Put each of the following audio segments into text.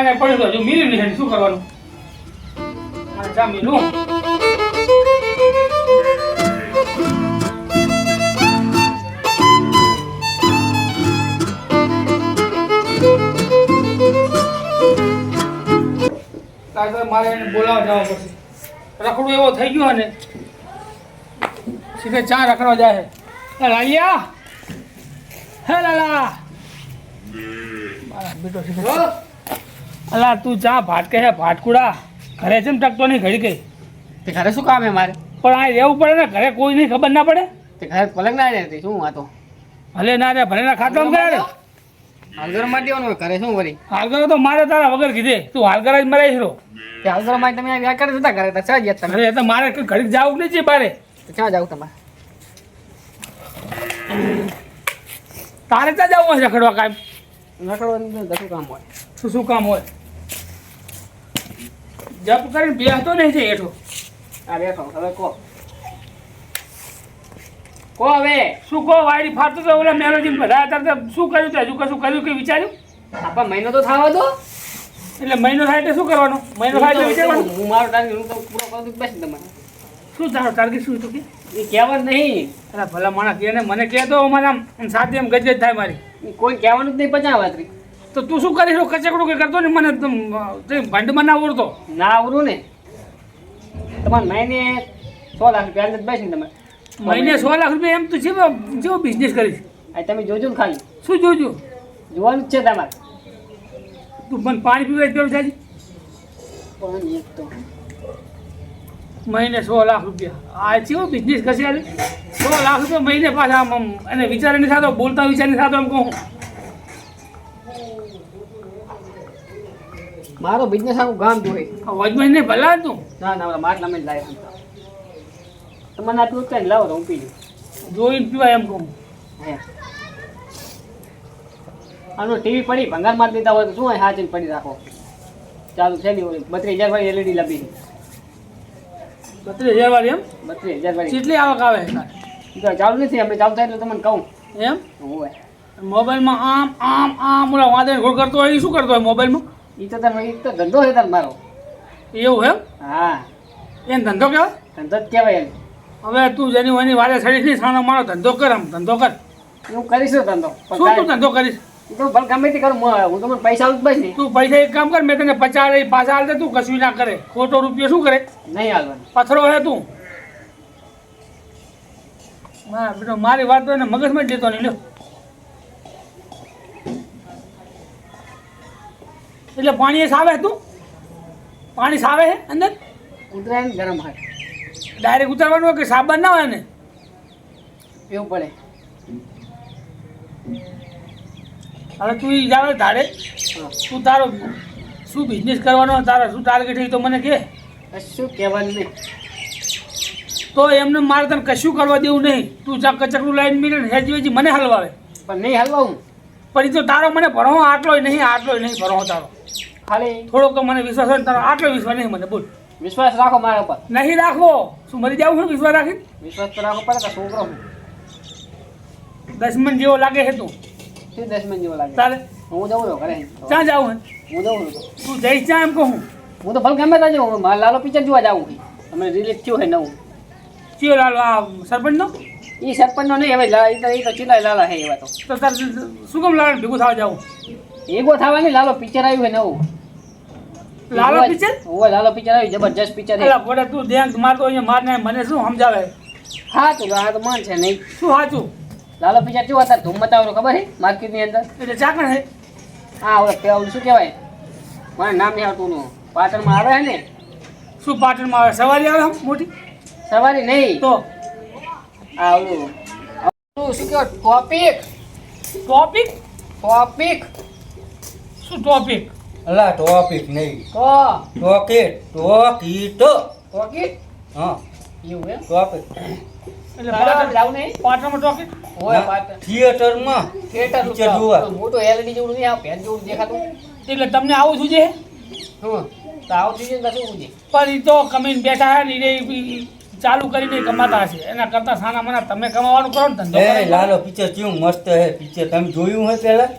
ને પડ્યો તો હજુ મિલી નહીં શું કરવાનું મારે જા મિલું મારે એને બોલાવવા જવા પડશે રખડું એવો થઈ ગયો ને સીધે ચા રખડવા જાય હે લાલિયા હે લાલા મારા બેટો સીધે અલા તું ચા ભાટકે હે ભાટકુડા ઘરે છે ને ટકતો નહીં ઘડી ગઈ તે ઘરે શું કામ હે મારે પણ આ રહેવું પડે ને ઘરે કોઈ નહીં ખબર ના પડે તે ઘરે પલંગ ના રહેતી શું વાતો ભલે ના રે ભલે ના ખાતો કરે હાલગર માં દેવાનું હોય ઘરે શું વળી હાલગરો તો મારે તારા વગર કીધે તું હાલગરા જ મરાઈશ રો તે હાલગર માં તમે વ્યાર કરી જતા ઘરે તો ચા ગયા તમે અરે એ તો મારે ઘડીક જાવું નહીં છે બારે તો ક્યાં જાવ તમારે તારે ત્યાં જવું હોય રખડવા કાંઈ નકળવાનું દસું કામ હોય શું કામ હોય જપ કરીને બેસતો નહીં છે હેઠો આ બેઠો હવે કો હવે શું કહો વાયરી ફાટતો તો ઓલા મેલોજી બધા હતા શું કર્યું તે હજુ કશું કર્યું કે વિચાર્યું આપા મહિનો તો થવા દો એટલે મહિનો થાય એટલે શું કરવાનું મહિનો થાય એટલે વિચારવાનું હું મારો ટાર્ગેટ હું તો પૂરો કરી દઉં બેસી તમારે શું તારો ટાર્ગેટ શું હતું કે એ કહેવાનું નહીં અરે ભલા માણસ કે ને મને કહે તો મને આમ સાથે એમ ગજ થાય મારી કોઈ કહેવાનું જ નહીં 50 વાતરી તો તું શું કરીશ કચકડું કે કરતો ને મને ભંડમાં ના ઉડતો ના આવડું ને તમારે મહિને 100 લાખ રૂપિયા અંદર બેસીને તમે મહિને 100 લાખ રૂપિયા એમ તો જેવો બિઝનેસ કરીશ આ તમે જોજો ને ખાલી શું જોજો જોવાનું જ છે તમારે તું મને પાણી પીવા કેવું થાય પણ એક તો મહિને 100 લાખ રૂપિયા આ કેવો બિઝનેસ કરશે યાર 100 લાખ રૂપિયા મહિને પાછા આમ એને વિચાર નહીં થતો બોલતા વિચાર નહીં થતો એમ કહું મારો બિઝનેસ આખું ગામ જોઈ વજમાં નહીં ભલા તું ના ના ઓલા માટલા મેં લાવ્યા તમને આટલું કઈ લાવો તો હું પી લઉં જોઈને પીવાય એમ કહું હે આનું ટીવી પડી ભંગાર મારી દીધા હોય તો શું હોય હાચીને પડી રાખો ચાલુ છે ને 32,000 વાળી એલઈડી લાવી 32,000 વાળી એમ 32,000 વાળી કેટલી આવક આવે તો ચાલુ નથી અમે ચાલુ થાય એટલે તમને કહું એમ હોય મોબાઈલમાં આમ આમ આમ ઓલા વાદળ ઘોડ કરતો હોય એ શું કરતો હોય મોબાઈલમાં એ તો તમે એક તો ધંધો છે તાર મારો એવું એમ હા એમ ધંધો કહેવાય ધંધો જ કહેવાય એમ હવે તું જેની એની વારે સડીશ નહીં સાનો મારો ધંધો કર આમ ધંધો કર હું કરીશું ધંધો શું તું ધંધો કરીશ તો ભલે ગમે તે કરું હું તમને પૈસા આવું બસ નહીં તું પૈસા એક કામ કર મેં તને 50 લઈ પાછા હાલ દે તું કશું ના કરે ખોટો રૂપિયો શું કરે નહીં હાલવાનું પથરો હે તું હા બેટો મારી વાત તો એને મગજમાં જ લેતો નહીં લ્યો એટલે પાણી એ સાવે તું પાણી સાવે છે અંદર ઉતરાય ને ગરમ હોય ડાયરેક્ટ ઉતારવાનું હોય કે સાબન ના હોય ને એવું પડે હવે તું ઈ જાવે ધારે તું તારો શું બિઝનેસ કરવાનો તારા શું ટાર્ગેટ છે તો મને કહે કશું કહેવાનું નહીં તો એમને મારે તને કશું કરવા દેવું નહીં તું જા કચકડું લાઈન મિલે ને હેજી વેજી મને હલવાવે પણ નહીં હલવા હું પણ એ તો તારો મને ભરો આટલોય નહીં ભરો તારો ખાલી થોડોક તો મને વિશ્વાસ હોય ને તારો આટલો વિશ્વાસ નહીં મને બોલ વિશ્વાસ રાખો મારા ઉપર નહીં રાખવો શું મરી જાવ છું વિશ્વાસ રાખી વિશ્વાસ તો રાખો પડે કે છોકરો હું 10 મણ જેવો લાગે છે તું શું 10 મિનિટ જેવો લાગે તારે હું જઉં છું ઘરે ક્યાં જાવું હું જઉં છું તું જઈશ ત્યાં એમ કહું હું તો ભલે ગમે ત્યાં જાઉં મારા લાલો પિક્ચર જોવા જાઉં છું તમે રિલીઝ થયું હોય નવું ચિયો લાલો આ સરપંચનો એ સરપંચનો નહીં હવે એ તો ચિલ્લા લાલા હે એવા તો તારે શું કામ લાલો ભેગું થવા જાવું એગો થવા નહીં લાલો પિક્ચર આવ્યું હોય નવું લાલો પિક્ચર ઓય લાલો પિક્ચર આવ્યું જબરજસ્ત પિક્ચર છે અલા બોલે તું ધ્યાન મારતો અહીંયા મારને મને શું સમજાવે હા તો આ તો માન છે નહીં શું સાચું લાલો પિક્ચર કેવું હતા ધૂમ મચાવવાનું ખબર છે માર્કેટની અંદર એટલે ચાકણ હે હા ઓલું શું કહેવાય મને નામ નહીં આવતું નું પાટણમાં આવે છે ને શું પાટણમાં આવે સવારી આવે મોટી સવારી નહીં તો આ ઓલું શું કહેવાય ટોપિક ટોપિક ટોપિક શું ટોપિક અલા ટોપિક નહીં તો ટોકેટ ટોકીટ ટોપિક હા એવું એમ ટોપિક એટલે પાટણ જાવું નહીં પાટણમાં ટોપિક ઓય પાટણ થિયેટરમાં થિયેટર પિક્ચર જોવા મોટો એલઈડી જેવું નહીં આ પેન જેવું દેખાતું એટલે તમને આવું છું છે હમ તો આવું થઈ જાય ને શું છે પણ એ તો કમીને બેઠા હે ને ઈ ચાલુ કરીને કમાતા હશે એના કરતા સાના મના તમે કમાવાનું કરો ને ધંધો એ કરો. લાલો પિક્ચર કેવું મસ્ત હે પિક્ચર તમે જોયું હોય પહેલા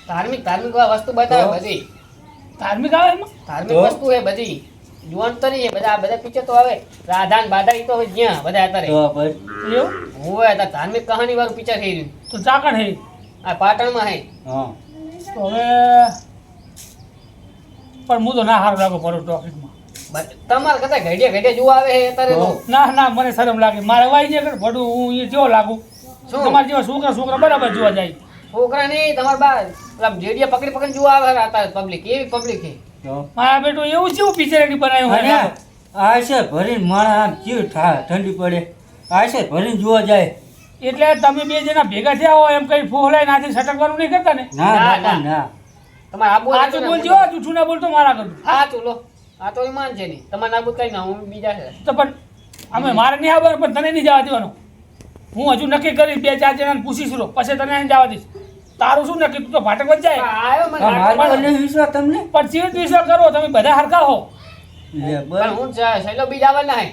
ધાર્મિક વસ્તુ બતાવે બધી ધાર્મિક આવે એમાં ધાર્મિક તો? વસ્તુ છે બધી જુવાન તો નહીં બધા પિક્ચર તો આવે રાધા ને બાધા ઈ તો હવે જ્યાં બધા અત્યારે તો પછી એવું હોય અત્યારે ધાર્મિક કહાની વાળું પિક્ચર થઈ રહ્યું તો ચાકણ હે આ પાટણમાં હે હા તો હવે પણ હું તો ના સારું લાગુ પડું ટોકીટમાં તમારે કદાચ ઘડિયા જોવા આવે છે અત્યારે તો ના ના મને શરમ લાગે મારે વાઈ જાય કે ભડું હું એ જેવો લાગુ શું? તમારા જેવા છોકરા બરાબર જોવા જાય છોકરા નહીં તમારા બા પેલા જેડિયા પકડી જોવા આવે છે અત્યારે પબ્લિક એવી પબ્લિક છે તો મારા બેટું એવું જેવું પિક્ચર એની બનાવ્યું અને હોય આ છે ભરીને માણસ આમ ચીવ ઠંડી પડે આ છે ભરીને જોવા જાય એટલે તમે બે જણા ભેગા થયા હોય એમ કઈ ફોહલાઈ નાથી સટકવાનું નહીં કરતા ને ના ના, ના ના. ના તમારે આબુ આ તો બોલજો જૂઠું ના બોલતો મારા કરું હા ચૂલો આ તો ઈમાન છે નહીં તમારે નાબૂદ કરી ના હું બીજા છે તો પણ અમે મારે નહીં આવવાનું પણ તને નહીં જવા દેવાનું હું હજુ નક્કી કરી 2-4 જણાને પૂછીશ લો પછી તને અહીં જવા દઈશ તારું શું નક્કી તું તો ભાટક જ જાય આવ્યો મને આ મારો એટલે વિશ્વાસ તમને પણ ચીડ વિશ્વાસ કરો તમે બધા હરખા હો લે પણ બસ હું શૈલો બીજ આવવાના હે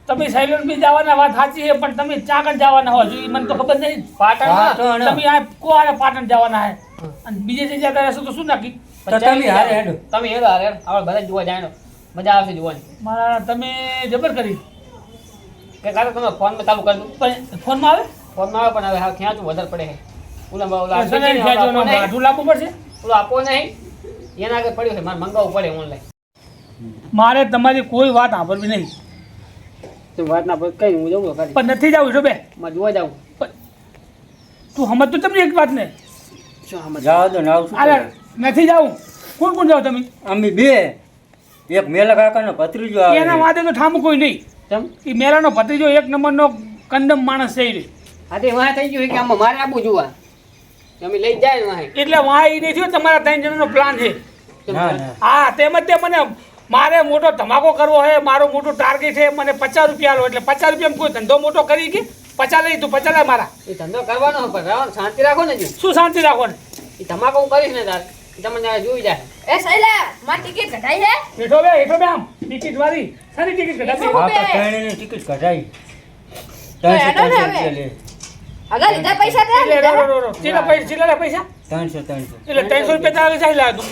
તમે સાયલોન બી જવાના વાત સાચી છે પણ તમે ચાકણ જવાના હો હજુ ઈ મને તો ખબર નહીં પાટણમાં પાટણ. તમે આ કોહારે પાટણ જવાના હે અને બીજે જગ્યા જતા રહેશો તો શું નક્કી તો તમે હારે હેડો તમે હેડો હારે આપણે બધા જોવા જાય મજા આવશે જોવાની મારા તમે જબર કરી કે કાલે તમે ફોનમાં ચાલુ કરી દો પણ ફોનમાં આવે ફોનમાં આવે પણ હવે હા ખેંચવું વધારે પડે છે ઓલા સને ખેંચવાનો ભાડું લાવવું પડશે ઓલો આપો નહીં એના આગળ પડ્યું છે મારે મંગાવવું પડે ઓનલાઈન મારે તમારી કોઈ વાત સાંભળવી નહીં તું વાત ના કઈ હું જવું કરી પણ નથી જવું છો બે મારે જોવા જાવું તું સમજતો તમને એક વાત ને શું સમજ જાવ દો ને આવશું અરે નથી જવું કોણ કોણ જાઓ તમે અમે બે એક મેલા કાકાનો ભત્રીજો આવે એના વાદે તો ઠામું કોઈ નહીં ચમ એ મેરાનો ભત્રીજો એક નંબરનો કંડમ માણસ છે ઈ. હા તે વાહ થઈ ગયું છે કે આમાં મારે આબુ જોવા અમે લઈ જાય વાહ એટલે વાહ એ નહીં થયો તમારા 3 જણાનો પ્લાન છે ના ના હા તેમજ તે મને મારે મોટો ધમાકો કરવો છે મારો મોટો ટાર્ગેટ છે મને 50 રૂપિયા લો એટલે 50 રૂપિયામાં કોઈ ધંધો મોટો કરી કે 50 લઈ તું 50 લે મારા એ ધંધો કરવાનો હોય પણ રહેવાનું શાંતિ રાખો ને જો શું શાંતિ રાખો ને એ ધમાકો હું કરીશ ને તાર એ તમને જોઈ જાય એ સૈલા માં ટિકિટ કઢાઈ હે હેઠો બે આમ ટિકિટ વાળી સારી ટિકિટ કઢાવી હા તો ત્રણેયની ટિકિટ કઢાઈ 300 રૂપિયા લે આગળ લીધા પૈસા દે એટલે રો રો રો ચીલા પૈસા 300 એટલે 300 રૂપિયા તારે ચાલી લાગુ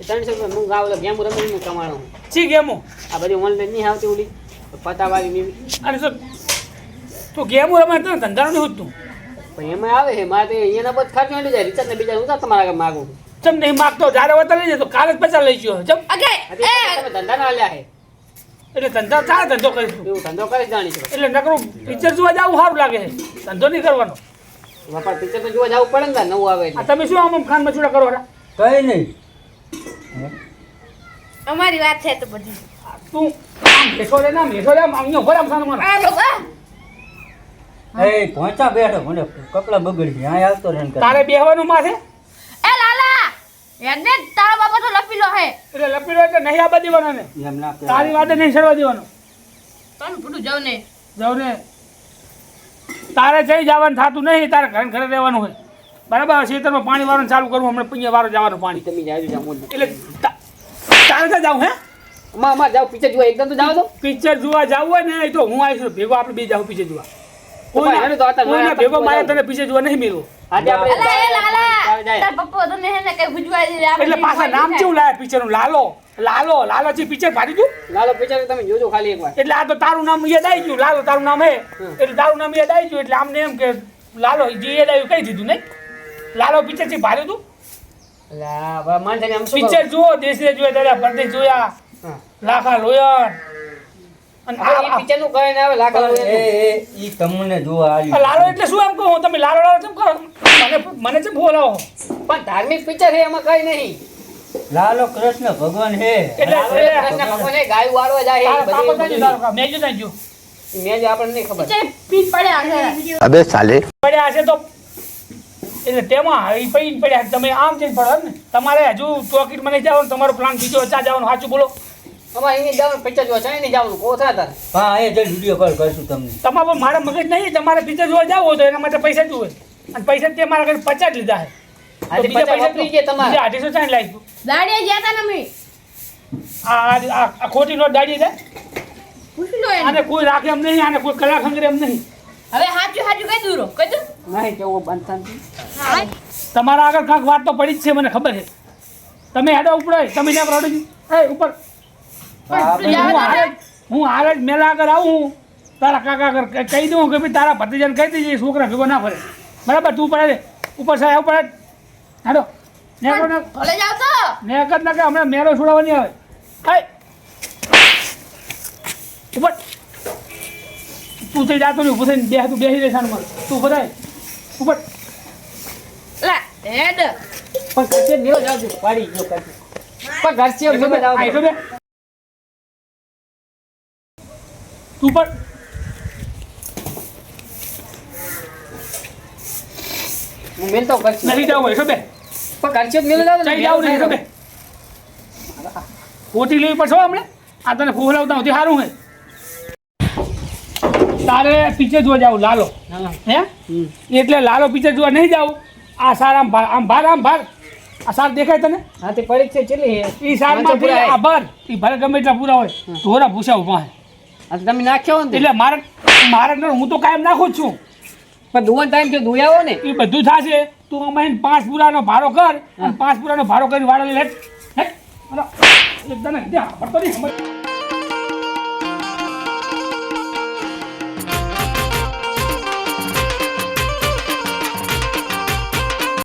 300 રૂપિયા હું ગાવ ગેમ રમી હું કમાણો ચી ગેમો આ બધી ઓનલાઈન નહીં આવતી ઓલી પતાવાળી ની અને શું તું ગેમો રમે તો ધંધાનું નહીં હોતું પણ એમાં આવે છે મારે તો એના બધ ખર્ચ મળી જાય રિચાર્જ ને બીજા હું તમારા આગળ માગું ચમ નહીં માગતો જ્યારે વતા લઈ જાય તો કાલે જ 50 લઈ ગયો ચમ અગે તમે ધંધા ના લ્યા છે એટલે ધંધો ચાર ધંધો કરીશું એવું ધંધો કરી જાણી છો એટલે નકરું પિક્ચર જોવા જવું સારું લાગે છે ધંધો નહીં કરવાનો બાપા પિક્ચર તો જોવા જવું પડે ને નવું આવે આ એટલે તમે શું આમ ખાન મચુડા કરો રા કઈ નહીં અમારી વાત છે તો બધી તું આમ બેઠો રે આમ અહીંયા ઉભો રે આમ સાનો મારો આ લોકો એ પહોંચા બેઠો મને કપડા બગડી ગયા અહીં આવતો રહે ને કરે. તારે બેહવાનું માથે એ લાલા એને તારો બાપા તો લપીલો હે એટલે લપીડો એટલે નહીં આબા દેવાનો ને એમ ના કહેવાય. તારી વાતે નહીં સરવા દેવાનો તને ભૂલું જાવ ને જાઉં ને તારે જઈ જવાનું થતું નહીં તારે ઘરે ઘરે રહેવાનું હોય બરાબર ખેતરમાં પાણી વાળવાનું ચાલુ કરવું હમણાં પૈયા વાળો જવાનું પાણી તમે જાજો જાવ મોજ એટલે તારે ત્યાં જાઉં હે માં જાવ પિક્ચર જોવા એકદમ તો જાવ તો પિક્ચર જોવા જવું હોય ને એ તો હું આવીશ ભેગો આપણે બે જાવ પિક્ચર જોવા પણ એને તો અત્યારે કોઈને મારે ભેગો મારે જાવું. તને પિક્ચર જોવા નહીં મેળવો આજે આપણે અલા એ લાલા જાવ જાય. તાર પપ્પા તને હે ને કઈ ભુજવા દે એટલે પાછા નામ કેવું લાયા પિક્ચરનું લાલો જે પિક્ચર ભાડી તું લાલો પિક્ચર તમે જોજો ખાલી એકવાર એટલે આ તો તારું નામ યાદ આવી ગયું લાલો તારું નામ હે એટલે તારું નામ યાદ આવી ગયું એટલે આમને એમ કે લાલો જે યાદ આવ્યું કહી દીધું નહીં લાલો પિક્ચર થી ભાડ્યું તું લા બા માન જાને આમ શું પિક્ચર જુઓ દેશ જોયા તારા પરદેશ જોયા હા લાખા લોયર અને હવે એ પિક્ચર નું કહે ને આવે લાખ ઈ તમને જોવા આ આવ્યું લાલો એટલે શું એમ કહું તમે લાલો લાલો કેમ કરો મને કેમ બોલાવો પણ ધાર્મિક પિક્ચર છે એમાં કઈ નહીં લાલો કૃષ્ણ ભગવાન હે એટલે કૃષ્ણ ભગવાન એ ગાય વાળવા જાય એ તારા પાપા બધી તારી મેં જો તારી જો મેં જ આપણને નહીં ખબર છે પીઠ પડ્યા છે अबे साले પડ્યા હશે તો એટલે તેમાં હરી પડીને પડ્યા છે. તમે આમ જઈને પડો ને તમારે હજુ ટોકીટ મને જવાનું તમારો પ્લાન બીજો ચા જવાનું સાચું બોલો અમારે અહીંયા જવાનું પિક્ચર જોવા છે નહીં જવાનું કોથા તાર હા એ જઈ વિડીયો કોલ કરશું તમને તમારે પણ મારા મગજ નહીં તમારે પિક્ચર જોવા જવું હોય તો એના માટે પૈસા જોઈએ અને પૈસા તે મારા ઘરે 50 લીધા છે આજે પૈસા વાપરી ગયા તમારે. બીજા 860 લાગ્યું દાડિયા ગયા તા ને મે આ ખોટી નોટ દાડી છે પૂછી લો એને આને કોઈ રાખે એમ નહીં આને કોઈ કલાક હંગરે એમ નહીં હવે હાચું હાચું કઈ દૂરો કઈ દઉં નહીં કેવું બંધ થાય તમારા આગળ કાંઈક વાત તો પડી જ છે મને ખબર છે તમે હેડો ઉપર તમે ત્યાં પ્રોડક્ટ એ ઉપર હું હાલ જ મેલા આગળ આવું તારા કાકા આગળ કહી દઉં કે ભાઈ તારા ભત્રીજાને કહી દેજે છોકરા ભેગો ના ફરે બરાબર તું પડે ઉપર સાહેબ ઉપર હેડો નેકર ને ભલે જાવ તો નેકર ના કે હમણાં મેલો છોડાવવાની આવે હાય ઉપર તું થઈ જાતો નહીં ઉભો થઈને તું બેસી રહેશે આનું તું બધાય ઉપર લે હેડ પણ ઘરચે મેલો જાવ છું પાડી ગયો કરતી પણ ઘરચે મેલો જાવ આઈ બે તું પર હું મેલતો કરશું નહીં જાવ હોય બે પણ ઘરચે મેલો જાવ જઈ જાવ નહીં બે ખોટી લેવી પડશે હો હમણાં આ તને ફોલાવતા હોતી સારું હે તારે પિક્ચર જોવા જાવ લાલો હે એટલે લાલો પિક્ચર જોવા નહીં જાવ આ સાર આમ ભાર આ સાર દેખાય તને હા તે પરીક્ષા ચેલી હે એ સારમાં આ ભર એ ભલે ગમે એટલા પૂરા હોય ધોરા ભૂસા ઉભા હે આ તો તમે નાખ્યો ને એટલે મારે હું તો કાયમ નાખું જ છું પણ દુવાનો ટાઈમ થયો દુયાવો ને એ બધું થશે તું અમારે 5 પૂરાનો ભાડો કર અને 5 પૂરાનો ભાડો કરી વાળો લે હેટ એકદમ પડતો નહીં સમજ